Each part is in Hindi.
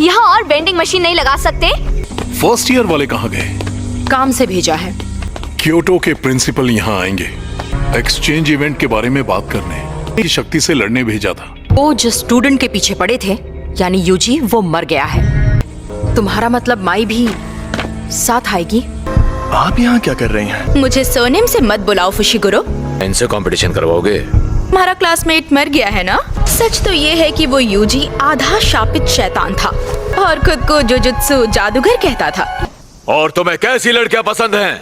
यहाँ और वेंडिंग मशीन नहीं लगा सकते? फर्स्ट ईयर वाले कहाँ गए? काम से भेजा है। क्योटो के प्रिंसिपल यहाँ आएंगे एक्सचेंज इवेंट के बारे में बात करने। की शक्ति से लड़ने भेजा था। वो जो स्टूडेंट के पीछे पड़े थे यानी यूजी, वो मर गया है। तुम्हारा मतलब माई भी साथ आएगी? आप यहाँ क्या कर रही हैं? मुझे सोनेम से मत बुलाओ फुशिगुरो। इनसे कंपटीशन करवाओगे? हमारा क्लासमेट मर गया है ना। सच तो ये है कि वो यूजी आधा शापित शैतान था और खुद को जुजुत्सु जादूगर कहता था। और तुम्हें कैसी लड़कियां पसंद हैं?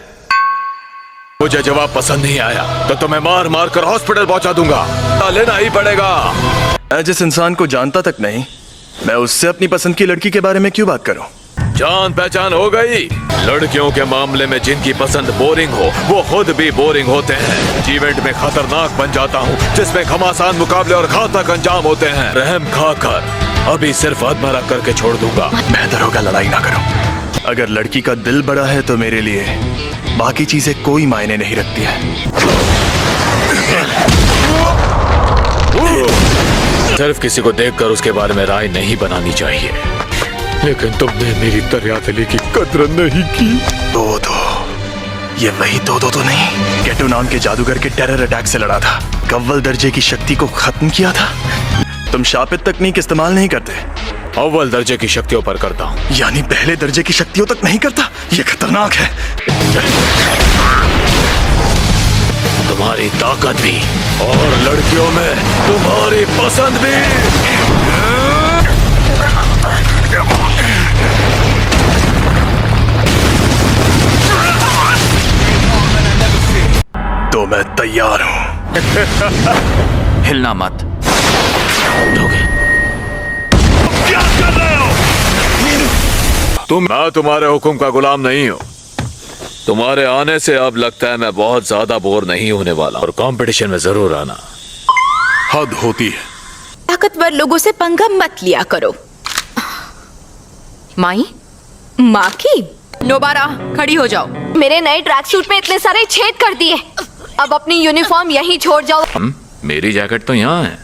मुझे जवाब पसंद नहीं आया तो तुम्हें मार मार कर हॉस्पिटल पहुंचा दूंगा। लेना ही पड़ेगा। मैं जिस इंसान को जानता तक नहीं, मैं उससे अपनी पसंद की लड़की के बारे में क्यों बात करूं? जान पहचान हो गई। लड़कियों के मामले में जिनकी पसंद बोरिंग हो वो खुद भी बोरिंग होते हैं। इवेंट में खतरनाक बन जाता हूँ जिसमें घमासान मुकाबले और घातक अंजाम होते हैं। रहम खाकर अभी सिर्फ अधमरा करके छोड़ दूंगा। बेहतर होगा लड़ाई ना करो। अगर लड़की का दिल बड़ा है तो मेरे लिए बाकी चीजें कोई मायने नहीं रखती है। सिर्फ किसी को देखकर उसके बारे में राय नहीं बनानी चाहिए, लेकिन तुमने मेरी दरियादिली की कद्र नहीं की। दो ये वही दो तो नहीं, गेटो नाम के जादूगर के टेरर अटैक से लड़ा था, अव्वल दर्जे की शक्ति को खत्म किया था। तुम शापित तकनीक इस्तेमाल नहीं करते? अव्वल दर्जे की शक्तियों पर करता हूँ। यानी पहले दर्जे की शक्तियों तक नहीं करता? ये खतरनाक है। तुम्हारी ताकत भी और लड़कियों में तुम्हारी पसंद भी। तो मैं तैयार हूँ। हिलना मत। क्या कर रहे हो? मैं तुम्हारे हुक्म का गुलाम नहीं हूँ। तुम्हारे आने से अब लगता है मैं बहुत ज्यादा बोर नहीं होने वाला और कंपटीशन में जरूर आना। हद होती है। ताकतवर लोगों से पंगा मत लिया करो। माई, माँ की नोबारा खड़ी हो जाओ। मेरे नए ट्रैक सूट में इतने सारे छेद कर दिए। अब अपनी यूनिफॉर्म यहीं छोड़ जाओ। मेरी जैकेट तो यहाँ है।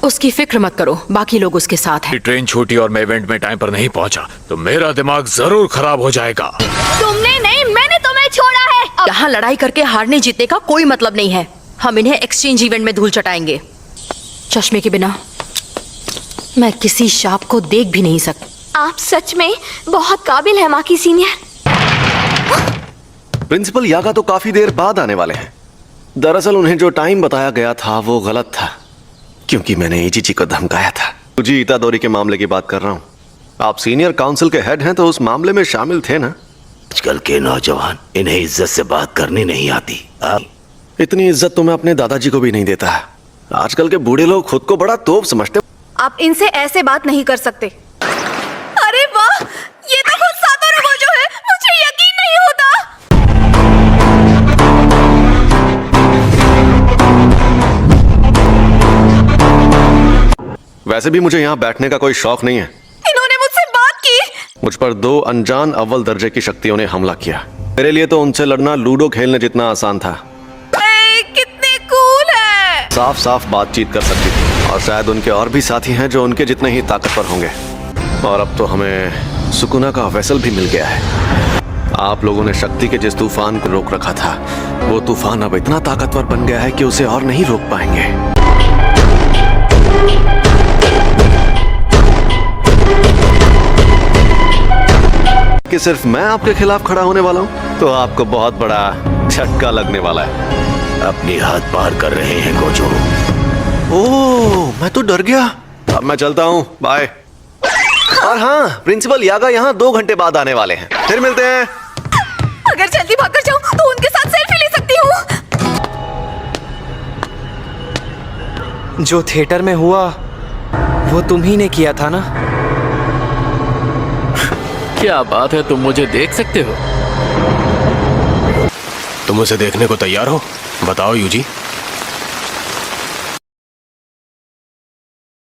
उसकी फिक्र मत करो, बाकी लोग उसके साथ हैं। ट्रेन छूटी और मैं इवेंट में टाइम पर नहीं पहुंचा तो मेरा दिमाग जरूर खराब हो जाएगा। तुमने नहीं, मैंने तुम्हें छोड़ा है। यहाँ लड़ाई करके हारने जीतने का कोई मतलब नहीं है। हम इन्हें एक्सचेंज इवेंट में धूल चटाएंगे। चश्मे के बिना मैं किसी शाप को देख भी नहीं सकती। आप सच में बहुत काबिल है माँ की सीनियर। प्रिंसिपल यागा तो काफी देर बाद आने वाले हैं। दरअसल उन्हें जो टाइम बताया गया था वो गलत था, क्योंकि मैंने इचिची को धमकाया था। मुझे इतादोरी के मामले की बात कर रहा हूँ। आप सीनियर काउंसिल के हेड हैं तो उस मामले में शामिल थे ना। आजकल के नौजवान इन्हें इज्जत से बात करनी नहीं आती। इतनी इज्जत तो मैं अपने दादाजी को भी नहीं देता। आजकल के बूढ़े लोग खुद को बड़ा तोप समझते। आप इनसे ऐसे बात नहीं कर सकते। अरे वाह, ये तो खुद सातोरू जो है। मुझे यकीन नहीं होता। वैसे भी मुझे यहाँ बैठने का कोई शौक नहीं है। इन्होंने मुझसे बात की। मुझ पर दो अनजान अव्वल दर्जे की शक्तियों ने हमला किया। मेरे लिए तो उनसे लड़ना लूडो खेलने जितना आसान था। कितने कूल है। साफ साफ बातचीत कर सकती थी और शायद उनके और भी साथी हैं जो उनके जितने ही ताकतवर होंगे। और अब तो हमें सुकुना का वेसल भी मिल गया है। आप लोगों ने शक्ति के जिस तूफान को रोक रखा था वो तूफान अब इतना ताकतवर बन गया है कि उसे और नहीं रोक पाएंगे। कि सिर्फ मैं आपके खिलाफ खड़ा होने वाला हूँ तो आपको बहुत बड़ा झटका लगने वाला है। अपनी हद पार कर रहे हैं गोजो। ओह, मैं तो डर गया। अब मैं चलता हूँ, बाय। और हाँ, प्रिंसिपल यागा यहाँ 2 घंटे बाद आने वाले हैं। फिर मिलते हैं। अगर जल्दी भागकर जाऊं तो उनके साथ सेल्फी ले सकती हूँ। जो थिएटर में हुआ वो तुम ही ने किया था ना? क्या बात है, तुम मुझे देख सकते हो? तुम उसे देखने को तैयार हो? बताओ यूजी।